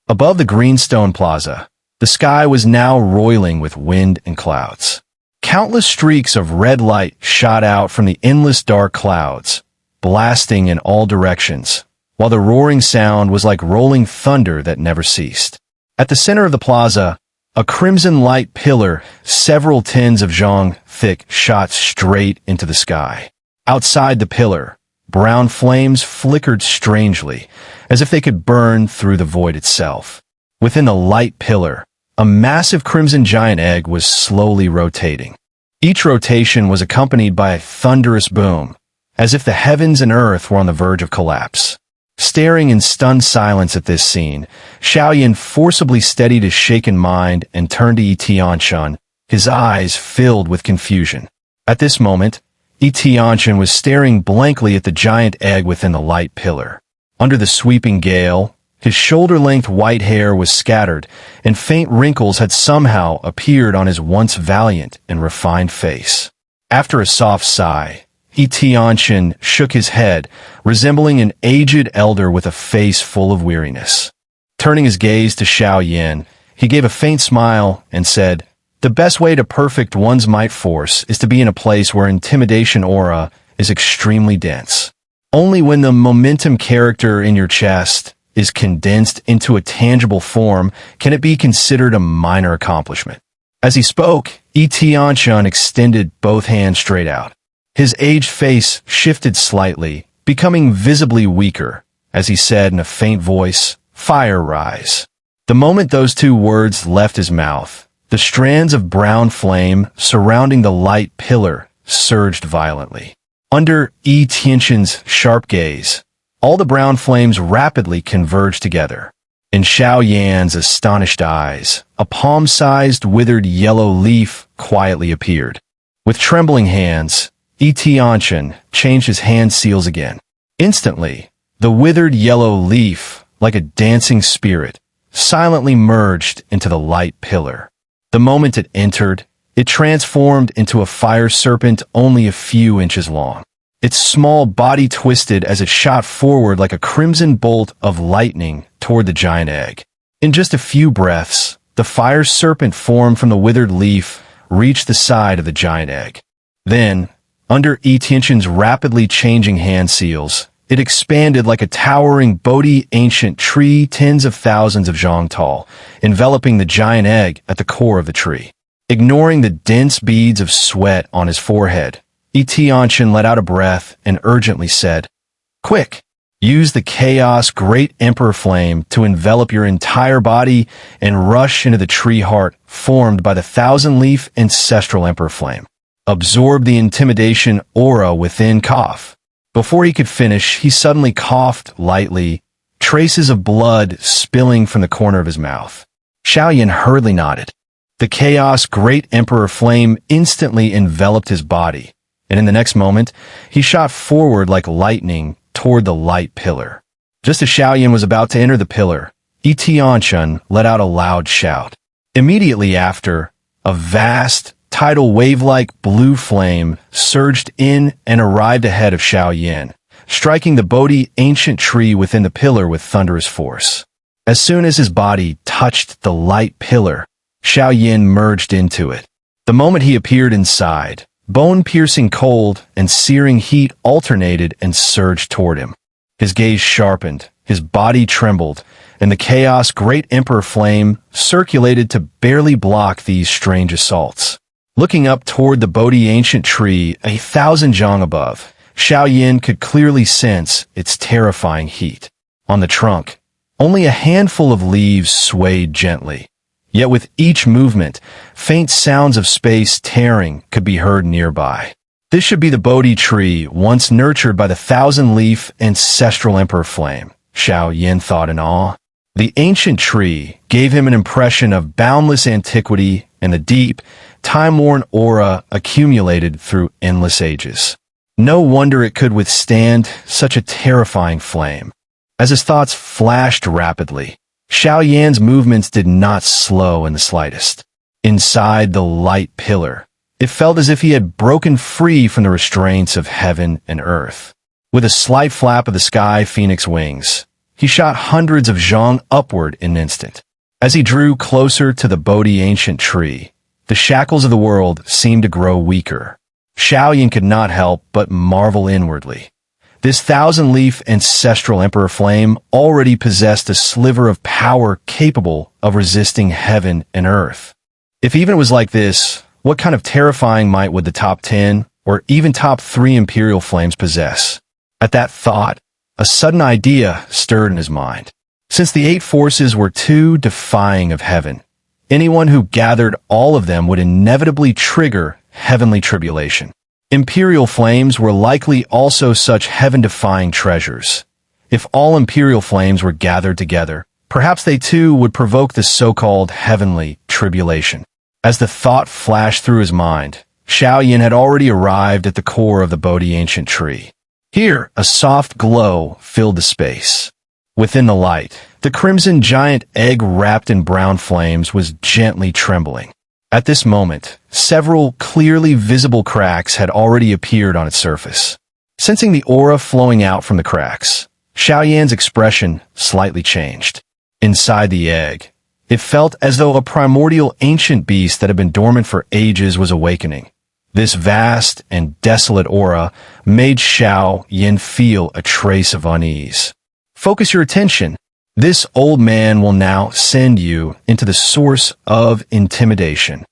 Above the Green Stone Plaza, the sky was now roiling with wind and clouds. Countless streaks of red light shot out from the endless dark clouds, blasting in all directions, while the roaring sound was like rolling thunder that never ceased. At the center of the plaza, a crimson light pillar, several tens of zhang thick, shot straight into the sky. Outside the pillar, brown flames flickered strangely, as if they could burn through the void itself. Within the light pillar, a massive crimson giant egg was slowly rotating. Each rotation was accompanied by a thunderous boom, as if the heavens and earth were on the verge of collapse. Staring in stunned silence at this scene, Xiao Yan forcibly steadied his shaken mind and turned to Tianchen, his eyes filled with confusion. At this moment, Tianchen was staring blankly at the giant egg within the light pillar. Under the sweeping gale, his shoulder-length white hair was scattered, and faint wrinkles had somehow appeared on his once valiant and refined face. After a soft sigh, Tianchen shook his head, resembling an aged elder with a face full of weariness. Turning his gaze to Xiao Yan, he gave a faint smile and said, "The best way to perfect one's might force is to be in a place where intimidation aura is extremely dense. Only when the momentum character in your chest is condensed into a tangible form can it be considered a minor accomplishment." As he spoke, Tianchen extended both hands straight out. His aged face shifted slightly, becoming visibly weaker, as he said in a faint voice, "Fire rise." The moment those two words left his mouth, the strands of brown flame surrounding the light pillar surged violently. Under Tianchen's sharp gaze, all the brown flames rapidly converged together. In Xiao Yan's astonished eyes, a palm-sized withered yellow leaf quietly appeared. With trembling hands, Tianchen changed his hand seals again. Instantly, the withered yellow leaf, like a dancing spirit, silently merged into the light pillar. The moment it entered, it transformed into a fire serpent only a few inches long. Its small body twisted as it shot forward like a crimson bolt of lightning toward the giant egg. In just a few breaths, the fire serpent formed from the withered leaf reached the side of the giant egg. Then, under Tianchen's rapidly changing hand seals, it expanded like a towering Bodhi ancient tree tens of thousands of zhang tall, enveloping the giant egg at the core of the tree. Ignoring the dense beads of sweat on his forehead, Tianchen let out a breath and urgently said, "Quick! Use the Chaos Great Emperor Flame to envelop your entire body and rush into the tree heart formed by the thousand-leaf Ancestral Emperor Flame. Absorb the intimidation aura within cough." Before he could finish, he suddenly coughed lightly, traces of blood spilling from the corner of his mouth. Xiao Yan hurriedly nodded. The Chaos Great Emperor Flame instantly enveloped his body, and in the next moment, he shot forward like lightning toward the light pillar. Just as Xiao Yan was about to enter the pillar, Tianchen let out a loud shout. Immediately after, a vast, tidal wave-like blue flame surged in and arrived ahead of Xiao Yan, striking the Bodhi ancient tree within the pillar with thunderous force. As soon as his body touched the light pillar, Xiao Yan merged into it. The moment he appeared inside, bone-piercing cold and searing heat alternated and surged toward him. His gaze sharpened, his body trembled, and the Chaos Great Emperor Flame circulated to barely block these strange assaults. Looking up toward the Bodhi ancient tree 1,000-zhang above, Xiao Yan could clearly sense its terrifying heat. On the trunk, only a handful of leaves swayed gently. Yet with each movement, faint sounds of space tearing could be heard nearby. This should be the Bodhi tree once nurtured by the thousand-leaf Ancestral Emperor Flame, Xiao Yan thought in awe. The ancient tree gave him an impression of boundless antiquity and the deep, time-worn aura accumulated through endless ages. No wonder it could withstand such a terrifying flame. As his thoughts flashed rapidly, Xiao Yan's movements did not slow in the slightest. Inside the light pillar, it felt as if he had broken free from the restraints of heaven and earth. With a slight flap of the sky phoenix wings, he shot hundreds of zhang upward in an instant. As he drew closer to the Bodhi ancient tree, the shackles of the world seemed to grow weaker. Xiao Yan could not help but marvel inwardly. This thousand-leaf Ancestral Emperor Flame already possessed a sliver of power capable of resisting heaven and earth. If even it was like this, what kind of terrifying might would the top 10 or even top 3 Imperial Flames possess? At that thought, a sudden idea stirred in his mind. Since the 8 forces were too defying of heaven, anyone who gathered all of them would inevitably trigger heavenly tribulation. Imperial Flames were likely also such heaven-defying treasures. If all Imperial Flames were gathered together, perhaps they too would provoke the so-called heavenly tribulation. As the thought flashed through his mind, Xiao Yan had already arrived at the core of the Bodhi ancient tree. Here, a soft glow filled the space. Within the light, the crimson giant egg wrapped in brown flames was gently trembling. At this moment, several clearly visible cracks had already appeared on its surface. Sensing the aura flowing out from the cracks, Xiao Yan's expression slightly changed. Inside the egg, it felt as though a primordial ancient beast that had been dormant for ages was awakening. This vast and desolate aura made Xiao Yan feel a trace of unease. Focus your attention. This old man will now send you into the source of intimidation.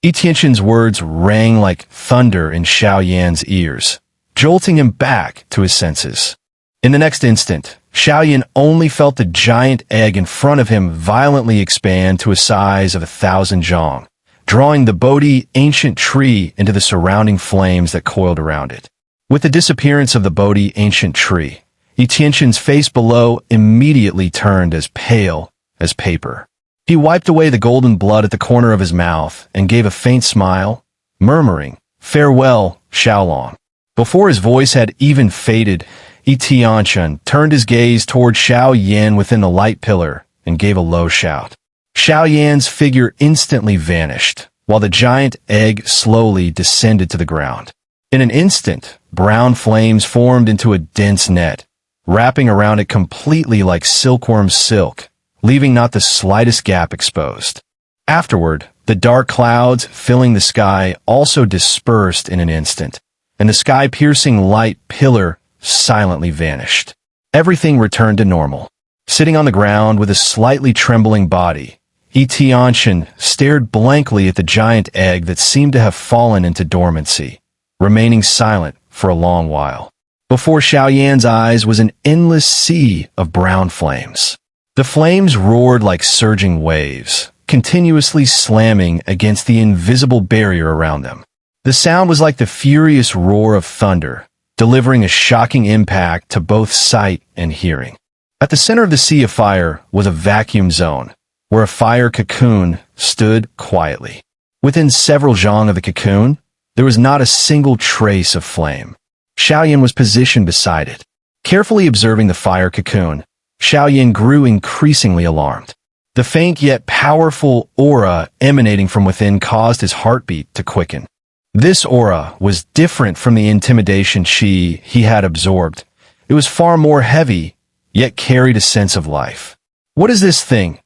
Tianchen's words rang like thunder in Xiao Yan's ears, jolting him back to his senses. In the next instant, Xiao Yan only felt the giant egg in front of him violently expand to a size of 1,000-zhang, drawing the Bodhi ancient tree into the surrounding flames that coiled around it. With the disappearance of the Bodhi ancient tree, Tianchen's face below immediately turned as pale as paper. He wiped away the golden blood at the corner of his mouth and gave a faint smile, murmuring, "Farewell, Xiaolong." Before his voice had even faded, Tianchen turned his gaze toward Xiao Yan within the light pillar and gave a low shout. Xiao Yan's figure instantly vanished, while the giant egg slowly descended to the ground. In an instant, brown flames formed into a dense net, wrapping around it completely like silkworm silk, leaving not the slightest gap exposed. Afterward, the dark clouds filling the sky also dispersed in an instant, and the sky-piercing light pillar silently vanished. Everything returned to normal. Sitting on the ground with a slightly trembling body, Tianchen stared blankly at the giant egg that seemed to have fallen into dormancy, remaining silent for a long while. Before Xiao Yan's eyes was an endless sea of brown flames. The flames roared like surging waves, continuously slamming against the invisible barrier around them. The sound was like the furious roar of thunder, delivering a shocking impact to both sight and hearing. At the center of the sea of fire was a vacuum zone, where a fire cocoon stood quietly. Within several zhang of the cocoon, there was not a single trace of flame. Xiao Yan was positioned beside it. Carefully observing the fire cocoon, Xiao Yan grew increasingly alarmed. The faint yet powerful aura emanating from within caused his heartbeat to quicken. This aura was different from the intimidation Qi he had absorbed. It was far more heavy, yet carried a sense of life. "What is this thing?"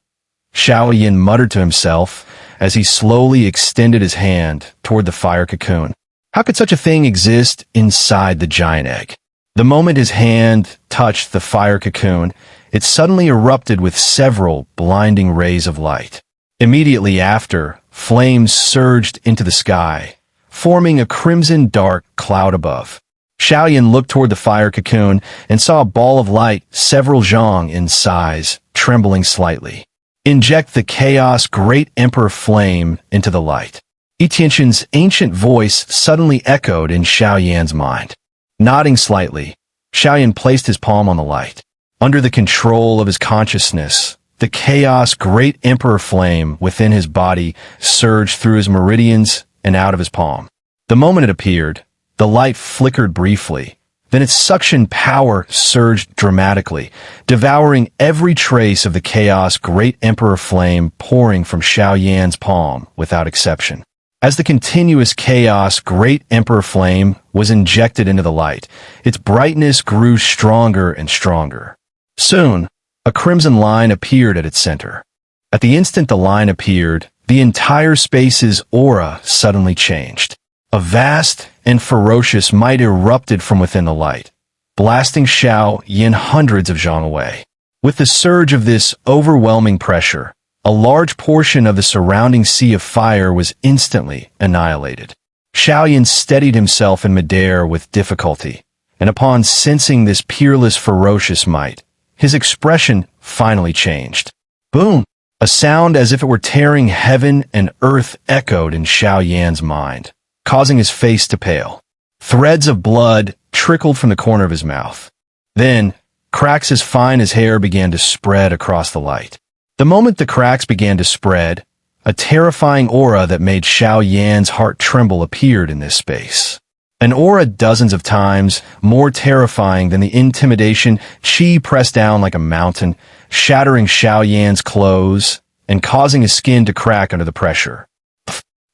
Xiao Yan muttered to himself as he slowly extended his hand toward the fire cocoon. How could such a thing exist inside the giant egg? The moment his hand touched the fire cocoon, it suddenly erupted with several blinding rays of light. Immediately after, flames surged into the sky, forming a crimson dark cloud above. Xiao Yan looked toward the fire cocoon and saw a ball of light several zhang in size, trembling slightly. Inject the chaos Great Emperor Flame into the light. Tianchen's ancient voice suddenly echoed in Xiao Yan's mind. Nodding slightly, Xiao Yan placed his palm on the light. Under the control of his consciousness, the chaos Great Emperor Flame within his body surged through his meridians and out of his palm. The moment it appeared, the light flickered briefly, then its suction power surged dramatically, devouring every trace of the chaos Great Emperor Flame pouring from Xiao Yan's palm without exception. As the continuous chaos Great Emperor Flame was injected into the light, its brightness grew stronger and stronger. Soon, A crimson line appeared at its center. At the instant the line appeared, the entire space's aura suddenly changed. A vast and ferocious might erupted from within the light, blasting Xiao Yan hundreds of zhang away. With the surge of this overwhelming pressure, a large portion of the surrounding sea of fire was instantly annihilated. Xiao Yan steadied himself in midair with difficulty, and upon sensing this peerless ferocious might, his expression finally changed. Boom! A sound as if it were tearing heaven and earth echoed in Xiao Yan's mind, causing his face to pale. Threads of blood trickled from the corner of his mouth. Then, cracks as fine as hair began to spread across the light. The moment the cracks began to spread, a terrifying aura that made Xiao Yan's heart tremble appeared in this space. An aura dozens of times more terrifying than the intimidation Qi pressed down like a mountain, shattering Xiao Yan's clothes and causing his skin to crack under the pressure.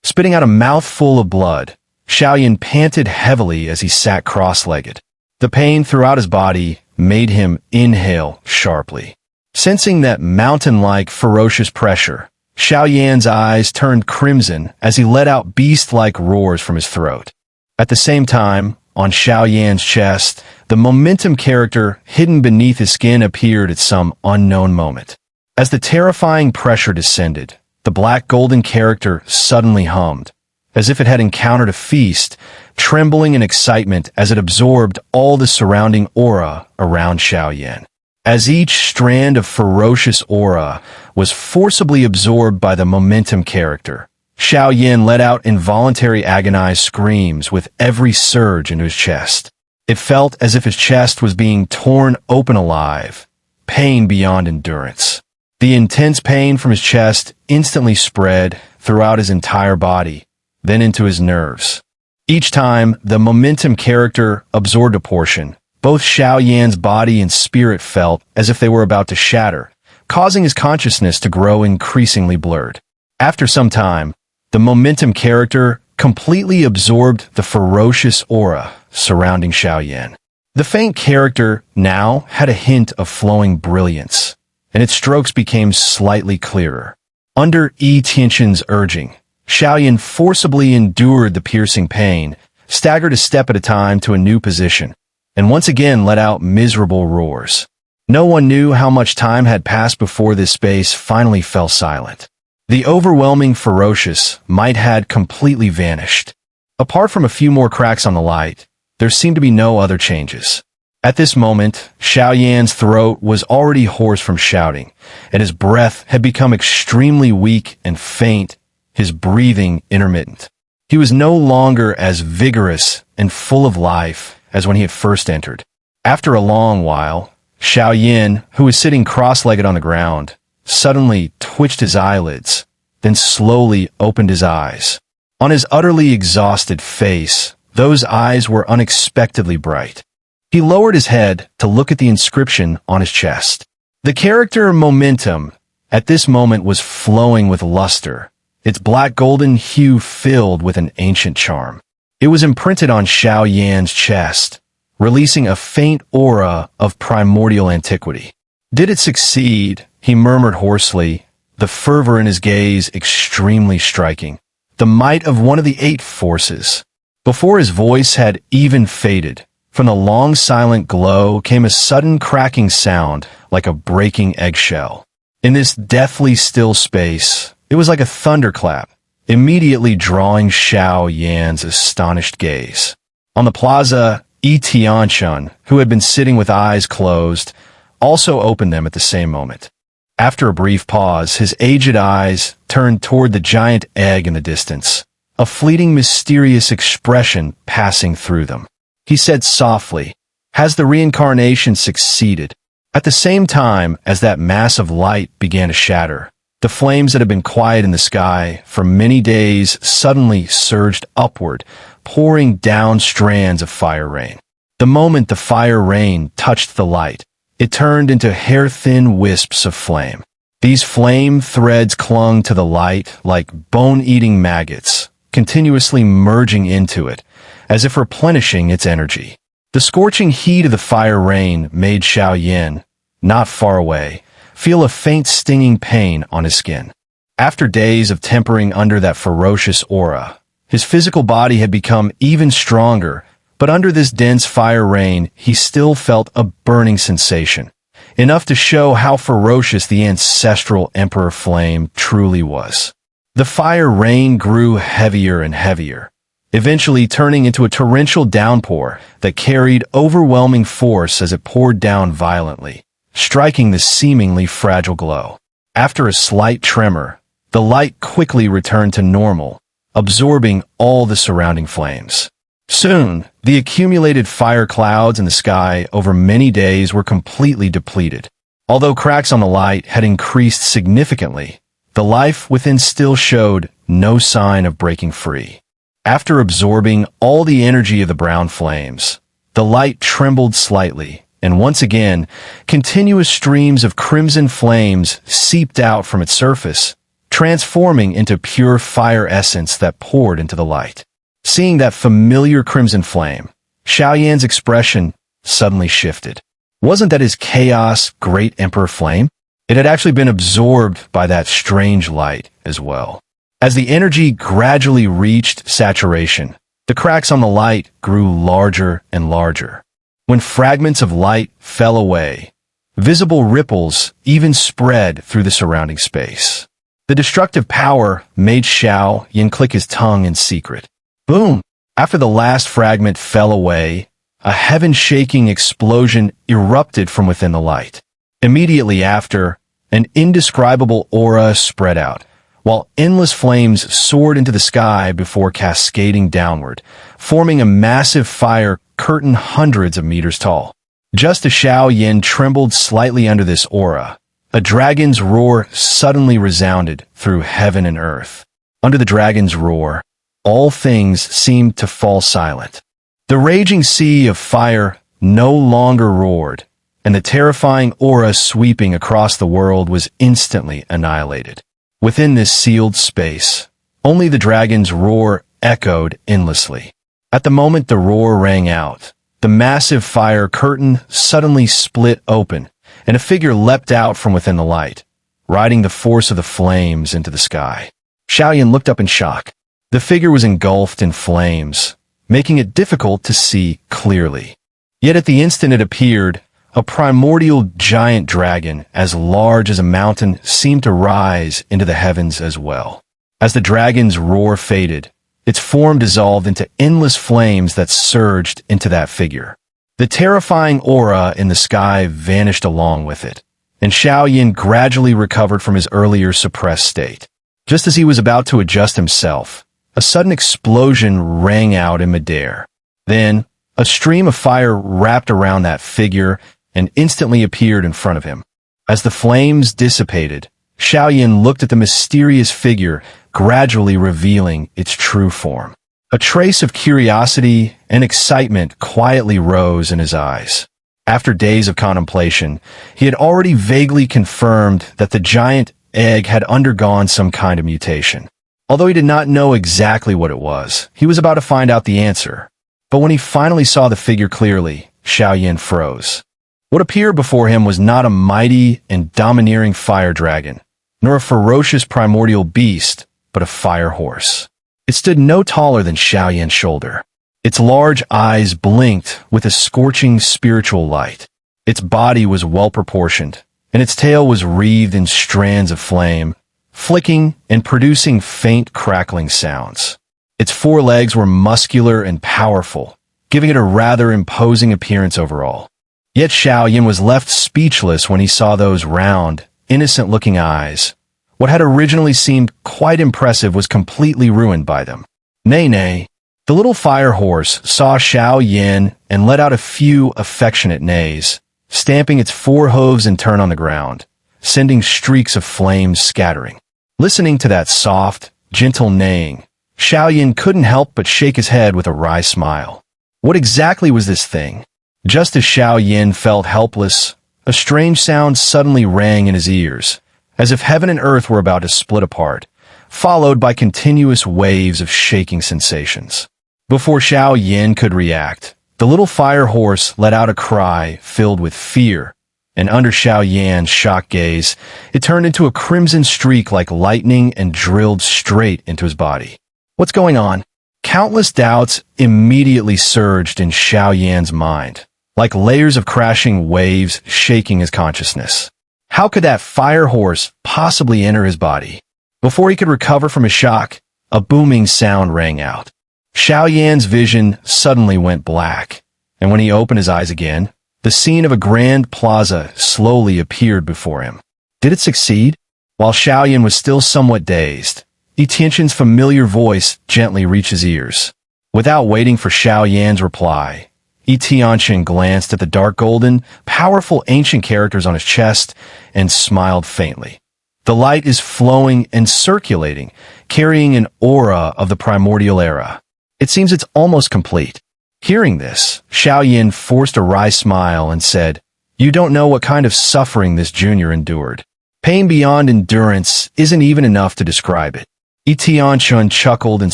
Spitting out a mouthful of blood, Xiao Yan panted heavily as he sat cross-legged. The pain throughout his body made him inhale sharply. Sensing that mountain-like ferocious pressure, Xiao Yan's eyes turned crimson as he let out beast-like roars from his throat. At the same time, on Xiao Yan's chest, the momentum character hidden beneath his skin appeared at some unknown moment. As the terrifying pressure descended, the black golden character suddenly hummed, as if it had encountered a feast, trembling in excitement as it absorbed all the surrounding aura around Xiao Yan. As each strand of ferocious aura was forcibly absorbed by the momentum character, Xiao Yan let out involuntary agonized screams with every surge into his chest. It felt as if his chest was being torn open alive, pain beyond endurance. The intense pain from his chest instantly spread throughout his entire body, then into his nerves. Each time the momentum character absorbed a portion, both Xiao Yan's body and spirit felt as if they were about to shatter, causing his consciousness to grow increasingly blurred. After some time, the momentum character completely absorbed the ferocious aura surrounding Xiao Yan. The faint character now had a hint of flowing brilliance, and its strokes became slightly clearer. Under Tianchen's urging, Xiao Yan forcibly endured the piercing pain, staggered a step at a time to a new position, and once again let out miserable roars. No one knew how much time had passed before this space finally fell silent. The overwhelming ferocious might had completely vanished. Apart from a few more cracks on the light, there seemed to be no other changes. At this moment, Xiao Yan's throat was already hoarse from shouting, and his breath had become extremely weak and faint, his breathing intermittent. He was no longer as vigorous and full of life as when he had first entered. After a long while, Xiao Yan, who was sitting cross-legged on the ground, suddenly twitched his eyelids, then slowly opened his eyes. On his utterly exhausted face, those eyes were unexpectedly bright. He lowered his head to look at the inscription on his chest. The character Momentum at this moment was flowing with luster, its black golden hue filled with an ancient charm. It was imprinted on Xiao Yan's chest, releasing a faint aura of primordial antiquity. Did it succeed? He murmured hoarsely, the fervor in his gaze extremely striking. The might of one of the 8 forces. Before his voice had even faded, from the long silent glow came a sudden cracking sound like a breaking eggshell. In this deathly still space, it was like a thunderclap, immediately drawing Xiao Yan's astonished gaze. On the plaza, Tianchen, who had been sitting with eyes closed, also opened them at the same moment. After a brief pause, his aged eyes turned toward the giant egg in the distance, a fleeting mysterious expression passing through them. He said softly, "Has the reincarnation succeeded?" At the same time as that mass of light began to shatter, the flames that had been quiet in the sky for many days suddenly surged upward, pouring down strands of fire rain. The moment the fire rain touched the light, it turned into hair-thin wisps of flame. These flame threads clung to the light like bone-eating maggots, continuously merging into it, as if replenishing its energy. The scorching heat of the fire rain made Xiao Yan, not far away, feel a faint stinging pain on his skin. After days of tempering under that ferocious aura, his physical body had become even stronger, but under this dense fire rain, he still felt a burning sensation, enough to show how ferocious the Ancestral Emperor Flame truly was. The fire rain grew heavier and heavier, eventually turning into a torrential downpour that carried overwhelming force as it poured down violently, striking the seemingly fragile glow. After a slight tremor, the light quickly returned to normal, absorbing all the surrounding flames. Soon, the accumulated fire clouds in the sky over many days were completely depleted. Although cracks on the light had increased significantly, the life within still showed no sign of breaking free. After absorbing all the energy of the brown flames, the light trembled slightly, and once again, continuous streams of crimson flames seeped out from its surface, transforming into pure fire essence that poured into the light. Seeing that familiar crimson flame, Xiao Yan's expression suddenly shifted. Wasn't that his chaos great Emperor Flame? It had actually been absorbed by that strange light as well. As the energy gradually reached saturation, the cracks on the light grew larger and larger. When fragments of light fell away, visible ripples even spread through the surrounding space. The destructive power made Xiao Yan click his tongue in secret. Boom! After the last fragment fell away, a heaven-shaking explosion erupted from within the light. Immediately after, an indescribable aura spread out, while endless flames soared into the sky before cascading downward, forming a massive fire curtain hundreds of meters tall. Just as Xiao Yan trembled slightly under this aura, a dragon's roar suddenly resounded through heaven and earth. Under the dragon's roar, all things seemed to fall silent. The raging sea of fire no longer roared, and the terrifying aura sweeping across the world was instantly annihilated. Within this sealed space, only the dragon's roar echoed endlessly. At the moment the roar rang out, the massive fire curtain suddenly split open, and a figure leapt out from within the light, riding the force of the flames into the sky. Xiao Yan looked up in shock. The figure was engulfed in flames, making it difficult to see clearly. Yet at the instant it appeared, a primordial giant dragon as large as a mountain seemed to rise into the heavens as well. As the dragon's roar faded, its form dissolved into endless flames that surged into that figure. The terrifying aura in the sky vanished along with it, and Xiao Yan gradually recovered from his earlier suppressed state. Just as he was about to adjust himself, a sudden explosion rang out in midair. Then, a stream of fire wrapped around that figure and instantly appeared in front of him. As the flames dissipated, Xiao Yan looked at the mysterious figure, gradually revealing its true form. A trace of curiosity and excitement quietly rose in his eyes. After days of contemplation, he had already vaguely confirmed that the giant egg had undergone some kind of mutation. Although he did not know exactly what it was, he was about to find out the answer. But when he finally saw the figure clearly, Xiao Yan froze. What appeared before him was not a mighty and domineering fire dragon, nor a ferocious primordial beast, but a fire horse. It stood no taller than Xiao Yan's shoulder. Its large eyes blinked with a scorching spiritual light. Its body was well-proportioned, and its tail was wreathed in strands of flame, flicking and producing faint crackling sounds. Its forelegs were muscular and powerful, giving it a rather imposing appearance overall. Yet Xiao Yan was left speechless when he saw those round, innocent-looking eyes. What had originally seemed quite impressive was completely ruined by them. Nay. The little fire horse saw Xiao Yan and let out a few affectionate neighs, stamping its four hooves in turn on the ground, sending streaks of flames scattering. Listening to that soft, gentle neighing, Xiao Yan couldn't help but shake his head with a wry smile. What exactly was this thing? Just as Xiao Yan felt helpless, a strange sound suddenly rang in his ears, as if heaven and earth were about to split apart, followed by continuous waves of shaking sensations. Before Xiao Yan could react, the little fire horse let out a cry filled with fear and under Xiao Yan's shocked gaze, it turned into a crimson streak like lightning and drilled straight into his body. What's going on? Countless doubts immediately surged in Xiao Yan's mind, like layers of crashing waves shaking his consciousness. How could that fire horse possibly enter his body? Before he could recover from his shock, a booming sound rang out. Xiao Yan's vision suddenly went black, and when he opened his eyes again, the scene of a grand plaza slowly appeared before him. Did it succeed? While Xiao Yan was still somewhat dazed, Tianchen's familiar voice gently reached his ears. Without waiting for Xiao Yan's reply, Tianchen glanced at the dark golden, powerful ancient characters on his chest and smiled faintly. The light is flowing and circulating, carrying an aura of the primordial era. It seems it's almost complete. Hearing this, Xiao Yan forced a wry smile and said, "You don't know what kind of suffering this junior endured. Pain beyond endurance isn't even enough to describe it." Tianchen chuckled and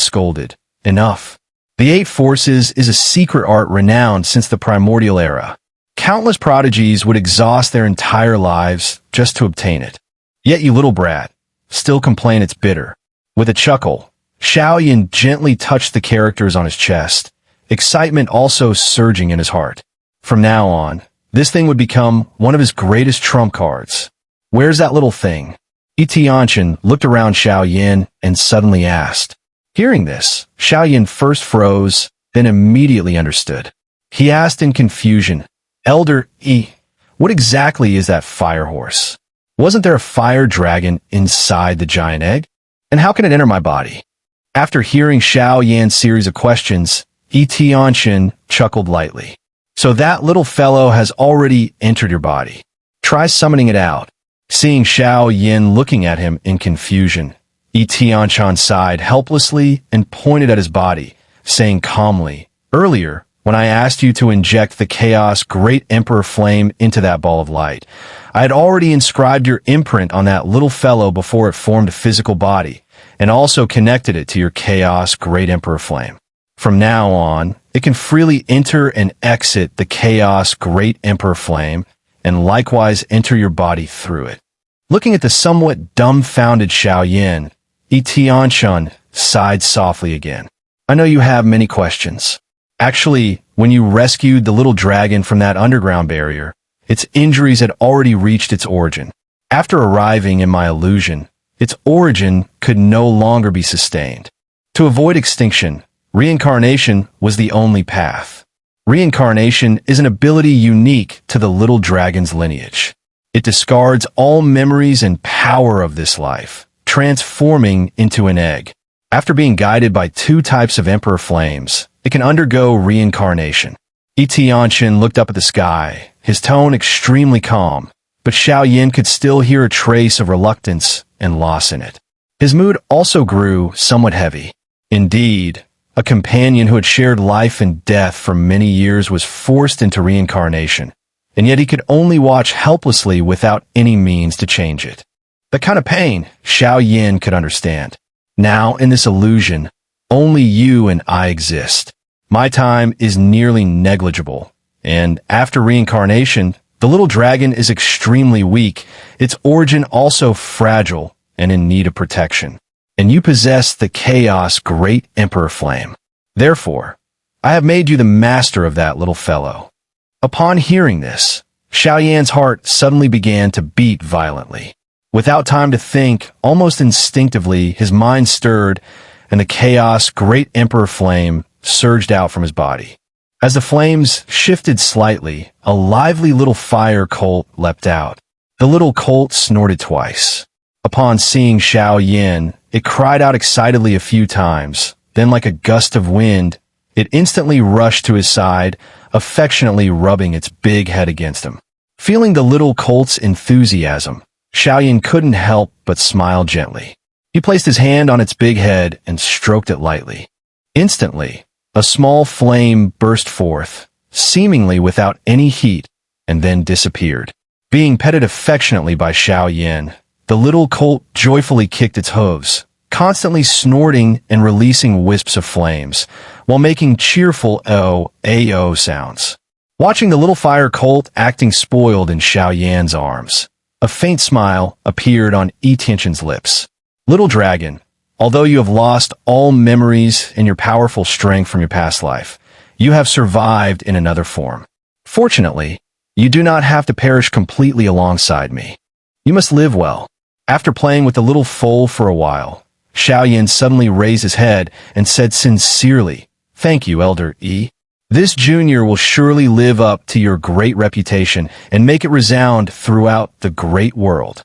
scolded, "Enough. The Eight Forces is a secret art renowned since the primordial era. Countless prodigies would exhaust their entire lives just to obtain it. Yet you little brat still complain it's bitter." With a chuckle, Xiao Yan gently touched the characters on his chest, excitement also surging in his heart. From now on, this thing would become one of his greatest trump cards. "Where's that little thing?" Tianchen looked around Xiao Yan and suddenly asked. Hearing this, Xiao Yan first froze, then immediately understood. He asked in confusion, "Elder E, what exactly is that fire horse? Wasn't there a fire dragon inside the giant egg? And how can it enter my body?" After hearing Xiao Yan's series of questions, Tianchen chuckled lightly. "So that little fellow has already entered your body. Try summoning it out." Seeing Xiao Yan looking at him in confusion, Tianchen sighed helplessly and pointed at his body, saying calmly, "Earlier, when I asked you to inject the Chaos Great Emperor Flame into that ball of light, I had already inscribed your imprint on that little fellow before it formed a physical body, and also connected it to your Chaos Great Emperor Flame. From now on, it can freely enter and exit the Chaos Great Emperor Flame, and likewise enter your body through it." Looking at the somewhat dumbfounded Xiao Yan, Tianchen sighed softly again. "I know you have many questions. Actually, when you rescued the little dragon from that underground barrier, its injuries had already reached its origin. After arriving in my illusion, its origin could no longer be sustained. To avoid extinction, reincarnation was the only path. Reincarnation is an ability unique to the little dragon's lineage. It discards all memories and power of this life, transforming into an egg. After being guided by two types of Emperor Flames, it can undergo reincarnation." Tianchen looked up at the sky, his tone extremely calm, but Xiao Yan could still hear a trace of reluctance and loss in it. His mood also grew somewhat heavy. Indeed, a companion who had shared life and death for many years was forced into reincarnation, and yet he could only watch helplessly without any means to change it. The kind of pain Xiao Yan could understand. Now, in this illusion, only you and I exist. My time is nearly negligible, and after reincarnation, the little dragon is extremely weak, its origin also fragile and in need of protection. And you possess the Chaos Great Emperor Flame. Therefore, I have made you the master of that little fellow." Upon hearing this, Xiao Yan's heart suddenly began to beat violently. Without time to think, almost instinctively, his mind stirred, and the Chaos Great Emperor Flame surged out from his body. As the flames shifted slightly, a lively little fire colt leapt out. The little colt snorted twice. Upon seeing Xiao Yan, it cried out excitedly a few times, then like a gust of wind, it instantly rushed to his side, affectionately rubbing its big head against him. Feeling the little colt's enthusiasm, Xiao Yan couldn't help but smile gently. He placed his hand on its big head and stroked it lightly. Instantly, a small flame burst forth, seemingly without any heat, and then disappeared. Being petted affectionately by Xiao Yan, the little colt joyfully kicked its hooves, constantly snorting and releasing wisps of flames, while making cheerful "oh, ao" sounds. watching the little fire cult acting spoiled in Xiao Yan's arms. A faint smile appeared on Tianchen's lips. Little dragon, although you have lost all memories and your powerful strength from your past life, you have survived in another form. Fortunately, you do not have to perish completely alongside me. You must live well. After playing with the little foal for a while, Xiao Yan suddenly raised his head and said sincerely, "Thank you, Elder Yi. This junior will surely live up to your great reputation and make it resound throughout the great world."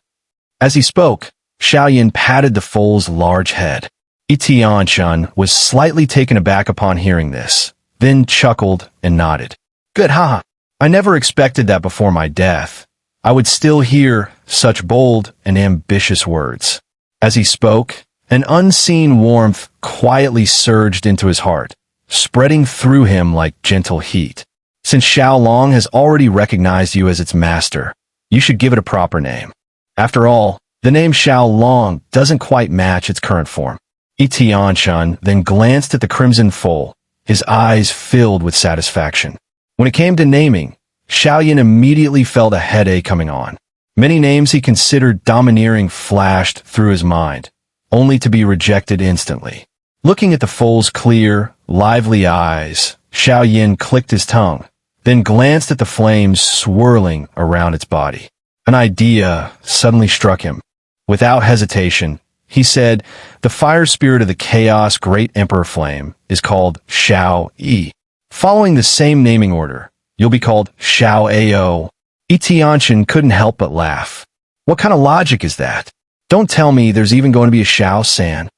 As he spoke, Xiao Yan patted the foal's large head. Tianchen was slightly taken aback upon hearing this, then chuckled and nodded. "Good, haha. I never expected that before my death I would still hear such bold and ambitious words." As he spoke, an unseen warmth quietly surged into his heart, spreading through him like gentle heat. Since Xiao Long has already recognized you as its master, you should give it a proper name. After all, the name Xiao Long doesn't quite match its current form. Tianchen then glanced at the crimson foal, his eyes filled with satisfaction. When it came to naming, Xiao Yan immediately felt a headache coming on. Many names he considered domineering flashed through his mind, only to be rejected instantly. Looking at the foal's clear, lively eyes, Xiao Yan clicked his tongue, then glanced at the flames swirling around its body. An idea suddenly struck him. Without hesitation, he said, "The fire spirit of the chaos great Emperor Flame is called Xiao Yi. Following the same naming order, you'll be called Xiao Ao." Tianchen couldn't help but laugh. "What kind of logic is that? Don't tell me there's even going to be a Xiao San."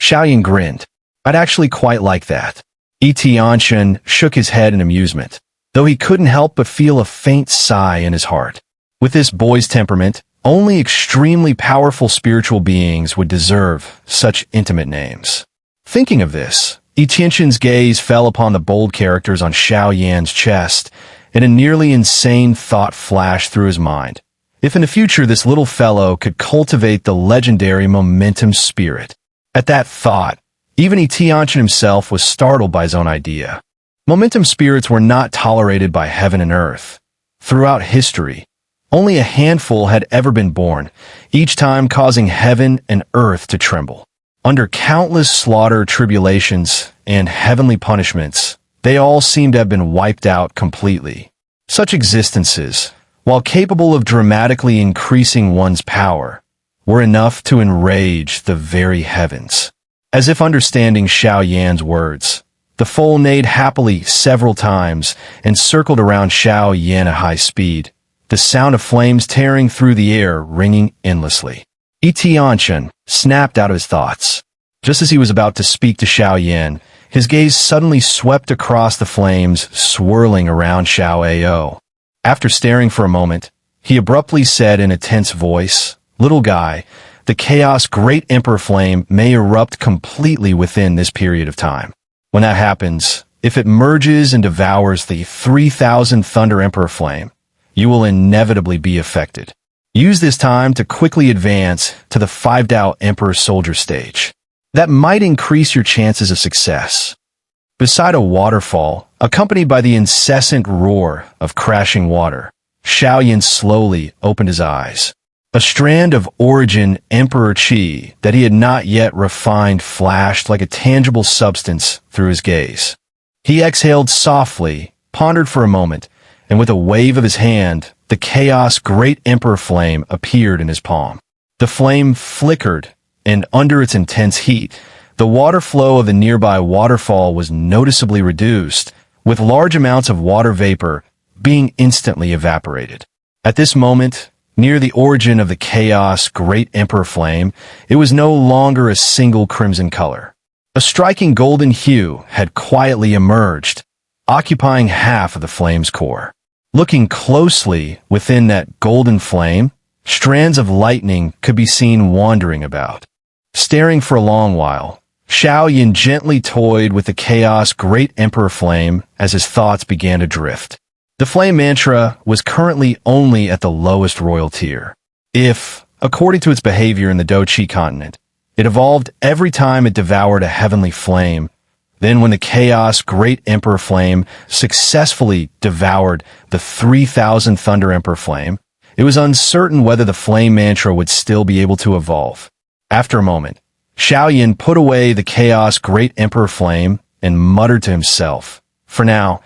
Xiao Yan grinned. "I'd actually quite like that." Tianchen shook his head in amusement, though he couldn't help but feel a faint sigh in his heart. With this boy's temperament, only extremely powerful spiritual beings would deserve such intimate names. Thinking of this, Tianchen's gaze fell upon the bold characters on Xiao Yan's chest, and a nearly insane thought flashed through his mind. If in the future this little fellow could cultivate the legendary momentum spirit. At that thought, even Tianchen himself was startled by his own idea. Momentum spirits were not tolerated by heaven and earth. Throughout history, only a handful had ever been born, each time causing heaven and earth to tremble. Under countless slaughter, tribulations, and heavenly punishments, they all seem to have been wiped out completely. Such existences, while capable of dramatically increasing one's power, were enough to enrage the very heavens. As if understanding Xiao Yan's words, the foal neighed happily several times and circled around Xiao Yan at high speed, the sound of flames tearing through the air ringing endlessly. Tianchen snapped out of his thoughts. Just as he was about to speak to Xiao Yan, his gaze suddenly swept across the flames swirling around Xiao Ao. After staring for a moment, he abruptly said in a tense voice, "Little guy, the chaos great Emperor Flame may erupt completely within this period of time. When that happens, if it merges and devours the 3,000 Thunder Emperor Flame, you will inevitably be affected. Use this time to quickly advance to the 5 Emperor Soldier stage. That might increase your chances of success." Beside a waterfall, accompanied by the incessant roar of crashing water, Xiao Yan slowly opened his eyes. A strand of origin Emperor Qi that he had not yet refined flashed like a tangible substance through his gaze. He exhaled softly, pondered for a moment, and with a wave of his hand, the chaos great Emperor Flame appeared in his palm. The flame flickered, and under its intense heat, the water flow of the nearby waterfall was noticeably reduced, with large amounts of water vapor being instantly evaporated. At this moment, near the origin of the chaos great Emperor Flame, it was no longer a single crimson color. A striking golden hue had quietly emerged, occupying half of the flame's core. Looking closely within that golden flame, strands of lightning could be seen wandering about. Staring for a long while, Xiao Yan gently toyed with the chaos great Emperor Flame as his thoughts began to drift. The flame mantra was currently only at the lowest royal tier. If, according to its behavior in the Doqi continent, it evolved every time it devoured a heavenly flame, Then when the Chaos Great Emperor Flame successfully devoured the 3,000 Thunder Emperor Flame, it was uncertain whether the flame mantra would still be able to evolve. After a moment, Xiao Yan put away the Chaos Great Emperor Flame and muttered to himself, "For now,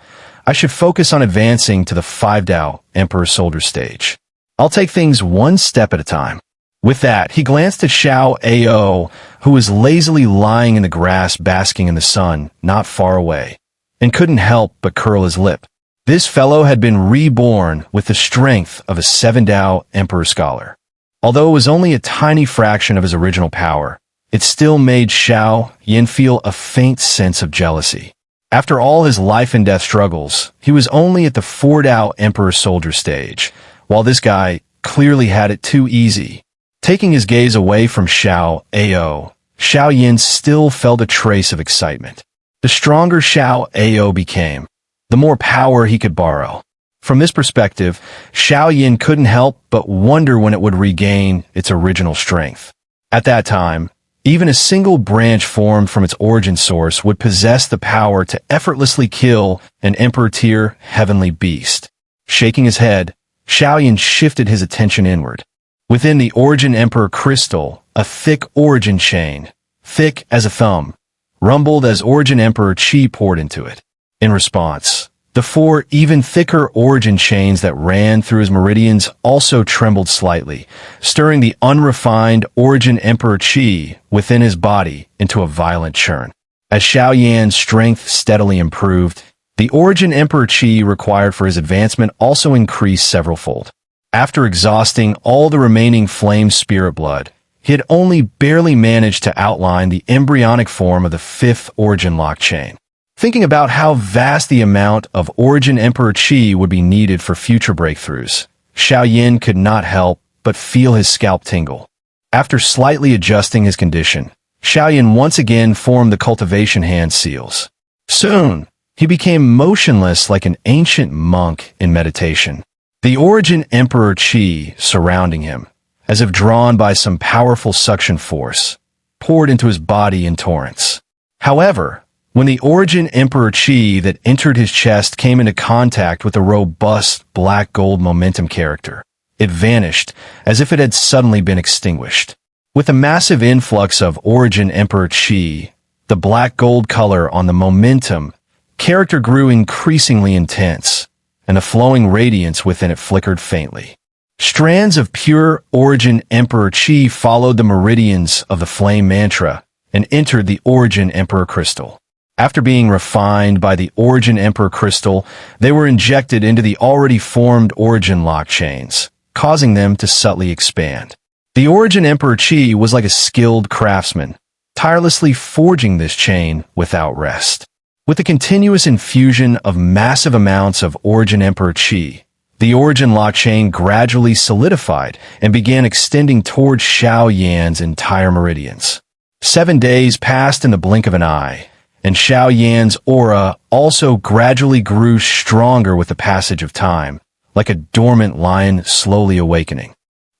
I should focus on advancing to the 5 Emperor Soldier stage. I'll take things one step at a time." With that, he glanced at Xiao Ao, who was lazily lying in the grass basking in the sun not far away, and couldn't help but curl his lip. This fellow had been reborn with the strength of a 7 Emperor Scholar. Although it was only a tiny fraction of his original power, it still made Xiao Yan feel a faint sense of jealousy. After all his life and death struggles, he was only at the 4 Emperor Soldier stage, while this guy clearly had it too easy. Taking his gaze away from Xiao Ao, Xiao Yan still felt a trace of excitement. The stronger Xiao Ao became, the more power he could borrow. From this perspective, Xiao Yan couldn't help but wonder when it would regain its original strength. At that time, even a single branch formed from its origin source would possess the power to effortlessly kill an Emperor-tier heavenly beast. Shaking his head, Xiao Yan shifted his attention inward. Within the Origin Emperor crystal, a thick origin chain, thick as a thumb, rumbled as Origin Emperor Qi poured into it. In response, the 4 even thicker origin chains that ran through his meridians also trembled slightly, stirring the unrefined Origin Emperor Qi within his body into a violent churn. As Xiao Yan's strength steadily improved, the Origin Emperor Qi required for his advancement also increased severalfold. After exhausting all the remaining flame spirit blood, he had only barely managed to outline the embryonic form of the 5th origin lock chain. Thinking about how vast the amount of Origin Emperor Qi would be needed for future breakthroughs, Xiao Yan could not help but feel his scalp tingle. After slightly adjusting his condition, Xiao Yan once again formed the cultivation hand seals. Soon, he became motionless like an ancient monk in meditation. The Origin Emperor Qi surrounding him, as if drawn by some powerful suction force, poured into his body in torrents. However, when the Origin Emperor Qi that entered his chest came into contact with the robust black gold momentum character, it vanished as if it had suddenly been extinguished. With a massive influx of Origin Emperor Qi, the black gold color on the momentum character grew increasingly intense, and the flowing radiance within it flickered faintly. Strands of pure Origin Emperor Qi followed the meridians of the flame mantra and entered the Origin Emperor crystal. After being refined by the Origin Emperor crystal, they were injected into the already formed origin lock chains, causing them to subtly expand. The Origin Emperor Qi was like a skilled craftsman, tirelessly forging this chain without rest. With the continuous infusion of massive amounts of Origin Emperor Qi, the origin lock chain gradually solidified and began extending towards Xiao Yan's entire meridians. 7 days passed in the blink of an eye, and Xiao Yan's aura also gradually grew stronger with the passage of time, like a dormant lion slowly awakening.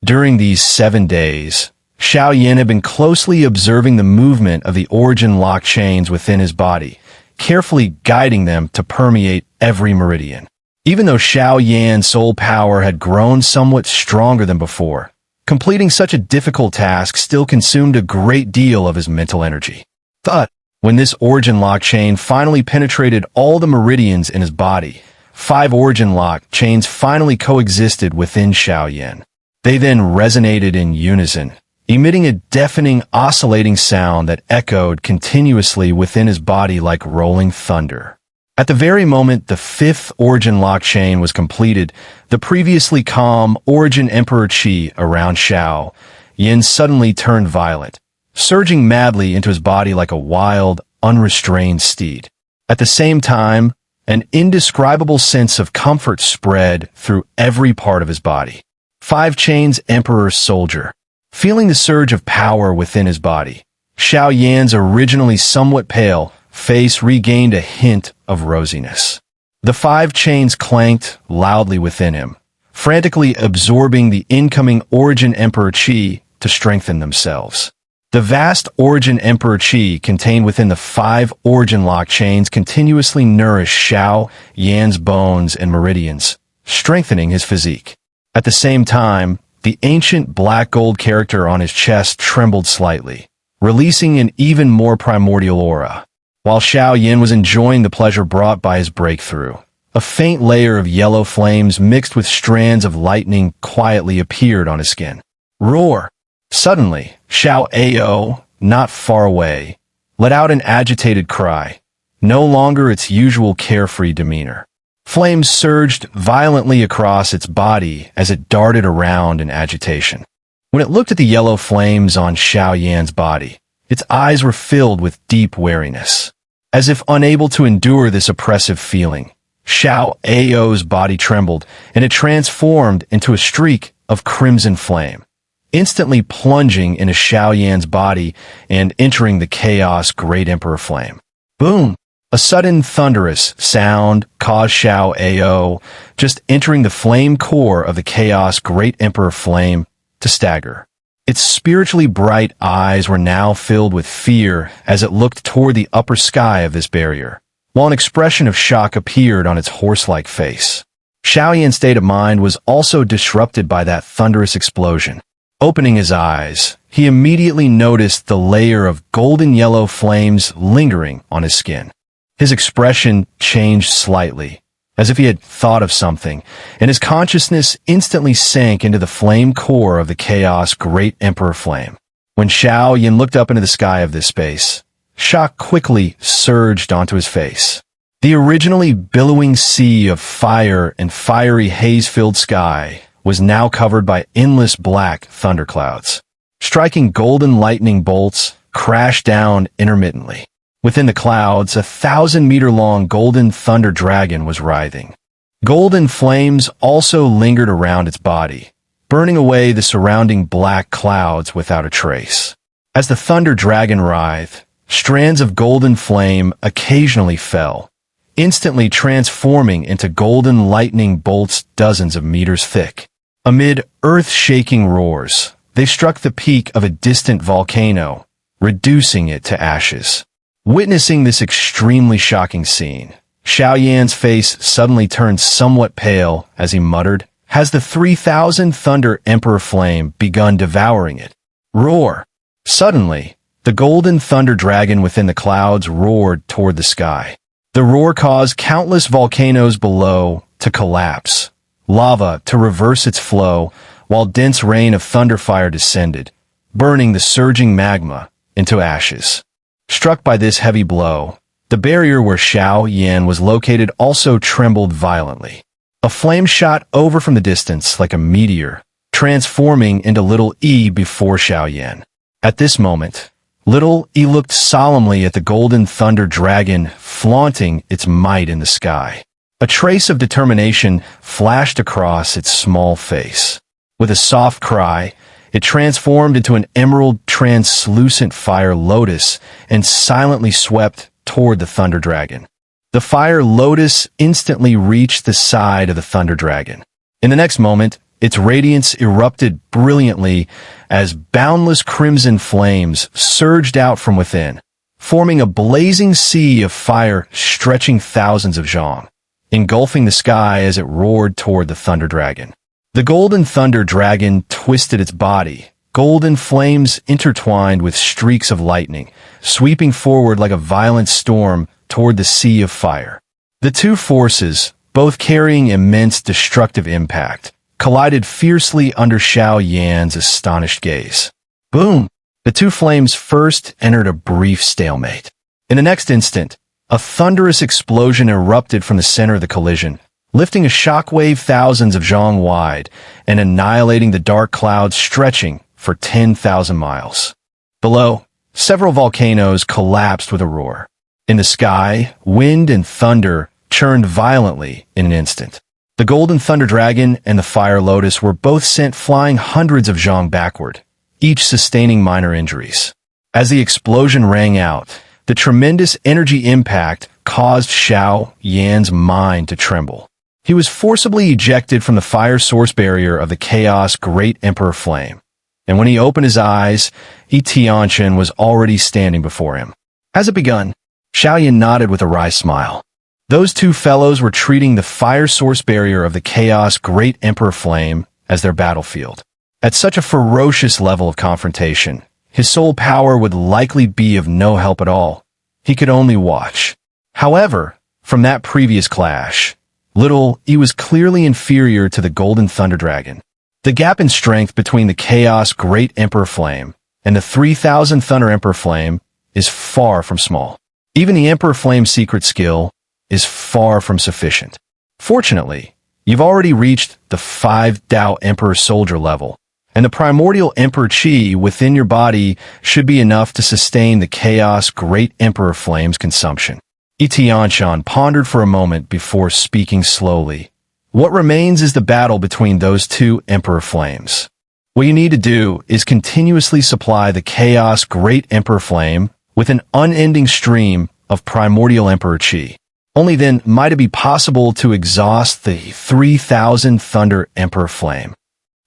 During these 7 days, Xiao Yan had been closely observing the movement of the origin lock chains within his body, carefully guiding them to permeate every meridian. Even though Xiao Yan's soul power had grown somewhat stronger than before, completing such a difficult task still consumed a great deal of his mental energy. But when this origin lock chain finally penetrated all the meridians in his body, 5 origin lock chains finally coexisted within Xiao Yan. They then resonated in unison, emitting a deafening, oscillating sound that echoed continuously within his body like rolling thunder. At the very moment the 5th origin lock chain was completed, the previously calm Origin Emperor Qi around Xiao Yan suddenly turned violent, surging madly into his body like a wild, unrestrained steed. At the same time, an indescribable sense of comfort spread through every part of his body. 5 Chains Emperor's Soldier. Feeling the surge of power within his body, Xiao Yan's originally somewhat pale face regained a hint of rosiness. The 5 chains clanked loudly within him, frantically absorbing the incoming Origin Emperor Qi to strengthen themselves. The vast origin Emperor Qi contained within the 5 origin lock chains continuously nourished Xiao Yan's bones and meridians, strengthening his physique. At the same time, the ancient black gold character on his chest trembled slightly, releasing an even more primordial aura. While Xiao Yan was enjoying the pleasure brought by his breakthrough, a faint layer of yellow flames mixed with strands of lightning quietly appeared on his skin. Roar! Suddenly, Xiao Ao, not far away, let out an agitated cry, no longer its usual carefree demeanor. Flames surged violently across its body as it darted around in agitation. When it looked at the yellow flames on Xiao Yan's body, its eyes were filled with deep wariness. As if unable to endure this oppressive feeling, Xiao Ao's body trembled, and it transformed into a streak of crimson flame, instantly plunging into Xiao Yan's body and entering the chaos Great Emperor Flame. Boom! A sudden thunderous sound caused Xiao Ao, just entering the flame core of the chaos Great Emperor Flame, to stagger. Its spiritually bright eyes were now filled with fear as it looked toward the upper sky of this barrier, while an expression of shock appeared on its horse-like face. Xiao Yan's state of mind was also disrupted by that thunderous explosion. Opening his eyes, he immediately noticed the layer of golden yellow flames lingering on his skin. His expression changed slightly, as if he had thought of something, and his consciousness instantly sank into the flame core of the chaos Great Emperor Flame. When Xiao Yan looked up into the sky of this space, shock quickly surged onto his face. The originally billowing sea of fire and fiery haze-filled sky was now covered by endless black thunderclouds. Striking golden lightning bolts crashed down intermittently. Within the clouds, a 1,000-meter-long golden thunder dragon was writhing. Golden flames also lingered around its body, burning away the surrounding black clouds without a trace. As the thunder dragon writhed, strands of golden flame occasionally fell, instantly transforming into golden lightning bolts dozens of meters thick. Amid earth-shaking roars, they struck the peak of a distant volcano, reducing it to ashes. Witnessing this extremely shocking scene, Xiao Yan's face suddenly turned somewhat pale as he muttered, "Has the 3,000 Thunder Emperor Flame begun devouring it?" Roar! Suddenly, the golden thunder dragon within the clouds roared toward the sky. The roar caused countless volcanoes below to collapse, lava to reverse its flow, while dense rain of thunderfire descended, burning the surging magma into ashes. Struck by this heavy blow, the barrier where Xiao Yan was located also trembled violently. A flame shot over from the distance like a meteor, transforming into Little E before Xiao Yan. At this moment, Little E looked solemnly at the golden thunder dragon, flaunting its might in the sky. A trace of determination flashed across its small face. With a soft cry, it transformed into an emerald translucent fire lotus and silently swept toward the thunder dragon. The fire lotus instantly reached the side of the thunder dragon. In the next moment, its radiance erupted brilliantly as boundless crimson flames surged out from within, forming a blazing sea of fire stretching thousands of zhang, engulfing the sky as it roared toward the thunder dragon. The golden thunder dragon twisted its body, golden flames intertwined with streaks of lightning, sweeping forward like a violent storm toward the sea of fire. The two forces, both carrying immense destructive impact, collided fiercely under Xiao Yan's astonished gaze. Boom! The two flames first entered a brief stalemate. In the next instant, a thunderous explosion erupted from the center of the collision, lifting a shockwave thousands of zhang wide and annihilating the dark clouds stretching for 10,000 miles. Below, several volcanoes collapsed with a roar. In the sky, wind and thunder churned violently in an instant. The golden thunder dragon and the fire lotus were both sent flying hundreds of zhang backward, each sustaining minor injuries. As the explosion rang out, the tremendous energy impact caused Xiao Yan's mind to tremble. He was forcibly ejected from the fire source barrier of the chaos Great Emperor Flame. and when he opened his eyes, Tianchen was already standing before him. Has it begun? Xiao Yan nodded with a wry smile. Those two fellows were treating the fire source barrier of the Chaos Great Emperor Flame as their battlefield. At such a ferocious level of confrontation, his soul power would likely be of no help at all. He could only watch. However, from that previous clash, little E was clearly inferior to the Golden Thunder Dragon. The gap in strength between the Chaos Great Emperor Flame and the 3000 Thunder Emperor Flame is far from small. Even the Emperor Flame's secret skill is far from sufficient. Fortunately, you've already reached the 5 Tao Emperor Soldier level, and the Primordial Emperor Qi within your body should be enough to sustain the Chaos Great Emperor Flame's consumption. Tianchen pondered for a moment before speaking slowly. What remains is the battle between those two Emperor Flames. What you need to do is continuously supply the Chaos Great Emperor Flame with an unending stream of Primordial Emperor Qi. Only then might it be possible to exhaust the 3000 Thunder Emperor Flame.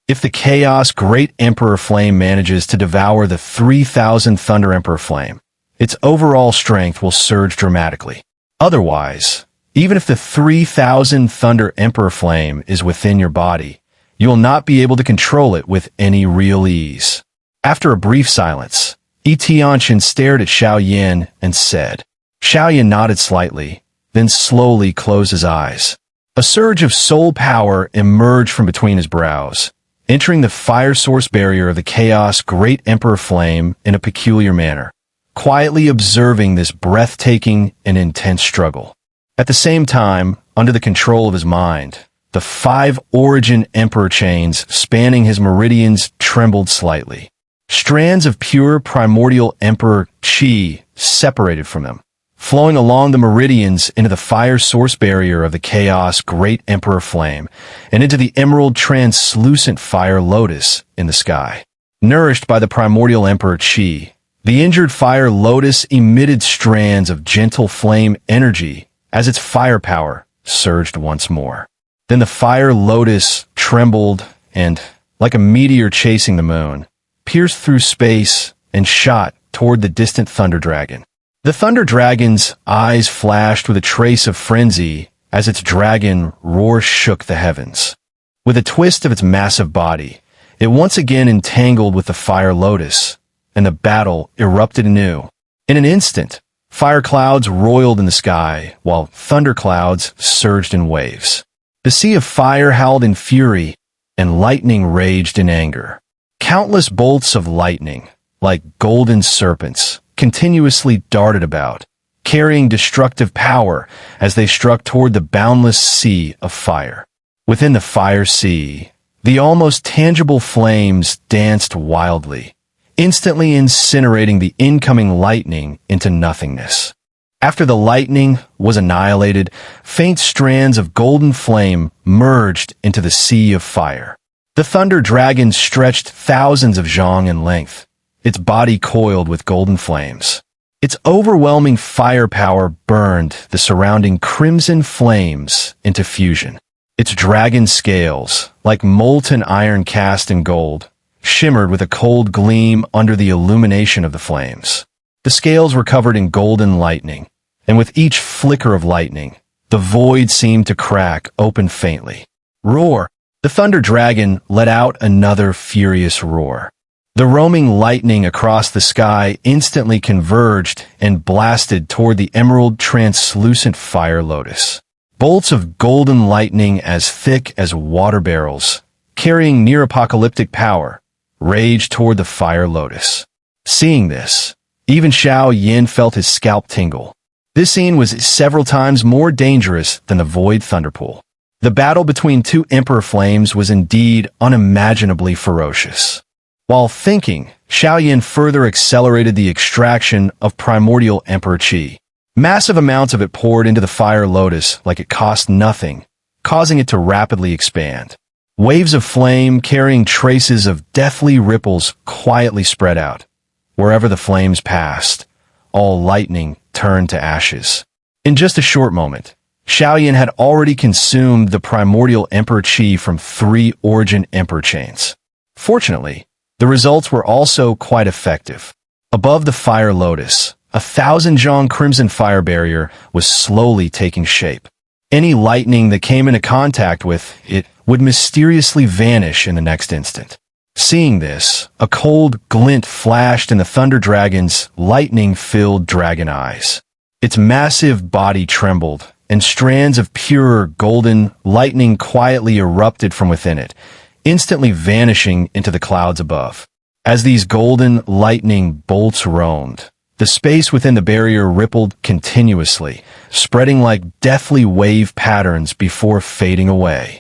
If the Chaos Great Emperor Flame manages to devour the 3000 Thunder Emperor Flame, its overall strength will surge dramatically. Otherwise, even if the 3000 Thunder Emperor Flame is within your body, you will not be able to control it with any real ease. After a brief silence, Tianchen stared at Xiao Yan and said. Xiao Yan nodded slightly, then slowly closed his eyes. A surge of soul power emerged from between his brows, entering the fire source barrier of the Chaos Great Emperor Flame in a peculiar manner, quietly observing this breathtaking and intense struggle. At the same time, under the control of his mind, the 5 origin emperor chains spanning his meridians trembled slightly. Strands of pure primordial Emperor Qi separated from them, flowing along the meridians into the fire source barrier of the Chaos Great Emperor Flame and into the emerald translucent fire lotus in the sky. Nourished by the Primordial Emperor Qi, the injured fire lotus emitted strands of gentle flame energy as its firepower surged once more. Then the fire lotus trembled and, like a meteor chasing the moon, pierced through space and shot toward the distant Thunder Dragon. The Thunder Dragon's eyes flashed with a trace of frenzy as its dragon roar shook the heavens. With a twist of its massive body, it once again entangled with the fire lotus, and the battle erupted anew. In an instant, fire clouds roiled in the sky, while thunder clouds surged in waves. The sea of fire howled in fury, and lightning raged in anger. Countless bolts of lightning, like golden serpents, continuously darted about, carrying destructive power as they struck toward the boundless sea of fire. Within the fire sea, the almost tangible flames danced wildly, instantly incinerating the incoming lightning into nothingness. After the lightning was annihilated, faint strands of golden flame merged into the sea of fire. The Thunder Dragon stretched thousands of zhang in length, its body coiled with golden flames. Its overwhelming firepower burned the surrounding crimson flames into fusion. Its dragon scales, like molten iron cast in gold, shimmered with a cold gleam under the illumination of the flames. The scales were covered in golden lightning, and with each flicker of lightning, the void seemed to crack open faintly. Roar! The Thunder Dragon let out another furious roar. The roaming lightning across the sky instantly converged and blasted toward the emerald translucent fire lotus. Bolts of golden lightning as thick as water barrels, carrying near-apocalyptic power, raged toward the fire lotus. Seeing this, even Xiao Yan felt his scalp tingle. This scene was several times more dangerous than the Void Thunderpool. The battle between two Emperor Flames was indeed unimaginably ferocious. While thinking, Xiao Yan further accelerated the extraction of Primordial Emperor Qi. Massive amounts of it poured into the fire lotus like it cost nothing, causing it to rapidly expand. Waves of flame carrying traces of deathly ripples quietly spread out. Wherever the flames passed, all lightning turned to ashes. In just a short moment, Xiao Yan had already consumed the Primordial Emperor Qi from 3 origin emperor chains. Fortunately, The results were also quite effective. Above the fire lotus, a thousand-zhang crimson fire barrier was slowly taking shape. Any lightning that came into contact with it would mysteriously vanish in the next instant. Seeing this, a cold glint flashed in the Thunder Dragon's lightning-filled dragon eyes. Its massive body trembled, and strands of pure golden lightning quietly erupted from within it, instantly vanishing into the clouds above. As these golden lightning bolts roamed, the space within the barrier rippled continuously, spreading like deathly wave patterns before fading away.